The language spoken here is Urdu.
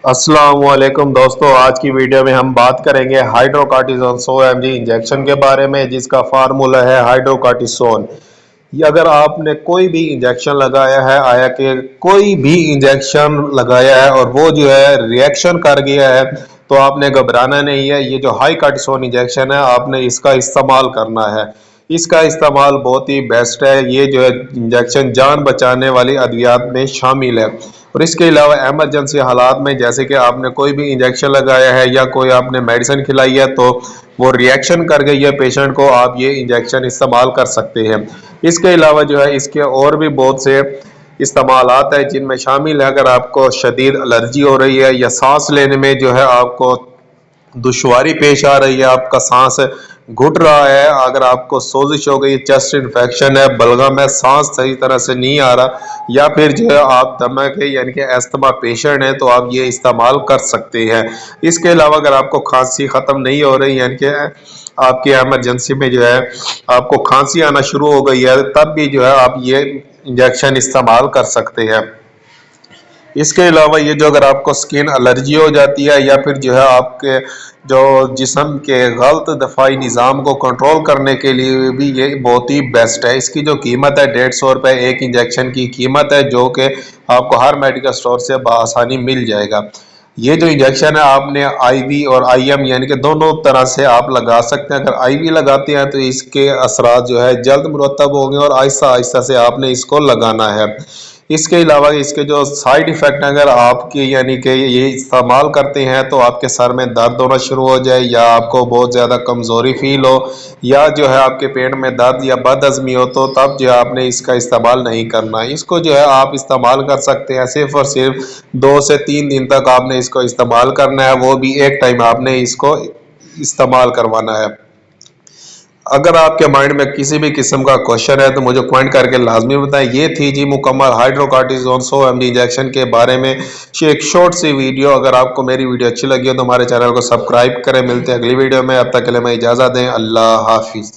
السلام علیکم دوستو، آج کی ویڈیو میں ہم بات کریں گے ہائیڈروکارٹیزون 100 mg انجیکشن کے بارے میں، جس کا فارمولا ہے ہائیڈروکارٹیزون۔ اگر آپ نے کوئی بھی انجیکشن لگایا ہے، آیا کہ کوئی بھی انجیکشن لگایا ہے اور وہ جو ہے ریئیکشن کر گیا ہے، تو آپ نے گھبرانا نہیں ہے۔ یہ جو ہائی کارٹیزون انجیکشن ہے، آپ نے اس کا استعمال کرنا ہے۔ اس کا استعمال بہت ہی بیسٹ ہے۔ یہ جو ہے انجیکشن جان بچانے والی ادویات میں شامل ہے، اور اس کے علاوہ ایمرجنسی حالات میں جیسے کہ آپ نے کوئی بھی انجیکشن لگایا ہے یا کوئی آپ نے میڈیسن کھلائی ہے تو وہ ریئیکشن کر گئی ہے پیشنٹ کو، آپ یہ انجیکشن استعمال کر سکتے ہیں۔ اس کے علاوہ جو ہے اس کے اور بھی بہت سے استعمالات ہیں جن میں شامل ہے، اگر آپ کو شدید الرجی ہو رہی ہے یا سانس لینے میں جو ہے آپ کو دشواری پیش آ رہی ہے، آپ کا سانس گھٹ رہا ہے، اگر آپ کو سوزش ہو گئی، چیسٹ انفیکشن ہے، بلغم ہے، سانس صحیح طرح سے نہیں آ رہا، یا پھر جو ہے آپ دمہ کے یعنی کہ استھما پیشنٹ ہیں، تو آپ یہ استعمال کر سکتے ہیں۔ اس کے علاوہ اگر آپ کو کھانسی ختم نہیں ہو رہی، یعنی کہ آپ کی ایمرجنسی میں جو ہے آپ کو کھانسی آنا شروع ہو گئی ہے، تب بھی جو ہے آپ یہ انجیکشن استعمال کر سکتے ہیں۔ اس کے علاوہ یہ جو اگر آپ کو سکن الرجی ہو جاتی ہے، یا پھر جو ہے آپ کے جو جسم کے غلط دفاعی نظام کو کنٹرول کرنے کے لیے بھی یہ بہت ہی بیسٹ ہے۔ اس کی جو قیمت ہے 150 روپے ایک انجیکشن کی قیمت ہے، جو کہ آپ کو ہر میڈیکل سٹور سے بآسانی مل جائے گا۔ یہ جو انجیکشن ہے آپ نے آئی وی اور آئی ایم یعنی کہ دونوں طرح سے آپ لگا سکتے ہیں۔ اگر آئی وی لگاتے ہیں تو اس کے اثرات جو ہے جلد مرتب ہوں گے، اور آہستہ آہستہ سے آپ نے اس کو لگانا ہے۔ اس کے علاوہ اس کے جو سائیڈ ایفیکٹ اگر آپ کی یعنی کہ یہ استعمال کرتے ہیں تو آپ کے سر میں درد ہونا شروع ہو جائے، یا آپ کو بہت زیادہ کمزوری فیل ہو، یا جو ہے آپ کے پیٹ میں درد یا بد ہضمی ہو، تو تب جو ہے آپ نے اس کا استعمال نہیں کرنا۔ اس کو جو ہے آپ استعمال کر سکتے ہیں، صرف اور صرف 2 سے 3 دن تک آپ نے اس کو استعمال کرنا ہے، وہ بھی ایک ٹائم آپ نے اس کو استعمال کروانا ہے۔ اگر آپ کے مائنڈ میں کسی بھی قسم کا کوشچن ہے تو مجھے کومنٹ کر کے لازمی بتائیں۔ یہ تھی جی مکمل ہائیڈروکارٹیزون 100 mg انجیکشن کے بارے میں ایک شارٹ سی ویڈیو۔ اگر آپ کو میری ویڈیو اچھی لگی ہو تو ہمارے چینل کو سبسکرائب کریں۔ ملتے ہیں اگلی ویڈیو میں، اب تک کے لیے میں اجازت دیں، اللہ حافظ۔